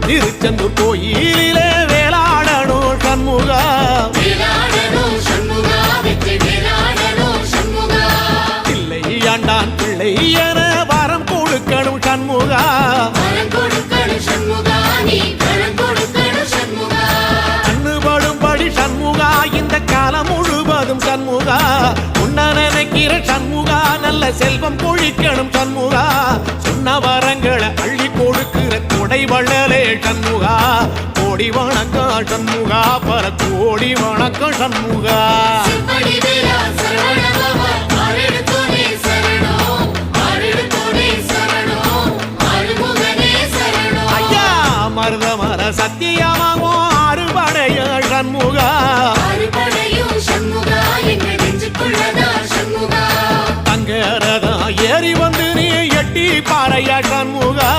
திருச்செந்தூர் கோயிலிலே வேளாடணும் சண்முகா இல்லை ஆண்டான் பிள்ளை என வரம் கொடுக்கணும் சண்முகா கண்ணுபடும்படி சண்முகா இந்த காலம் முழுவதும் சண்முகா உன்ன நினைக்கிற சண்முகா நல்ல செல்வம் பொழிக்கணும் சண்முகா சொன்ன வரங்களை அள்ளி கொடுக்கிற கொடை வள்ளலே சண்முகா கோடி வணக்கம் சண்முகா பல கோடி வணக்கம் சண்முகா ஐயா மருதமர சத்தியமாகோ அறுபடைய சண்முகா தங்கரதா ஏறி வந்து நீ எட்டி பாறையா சண்முகா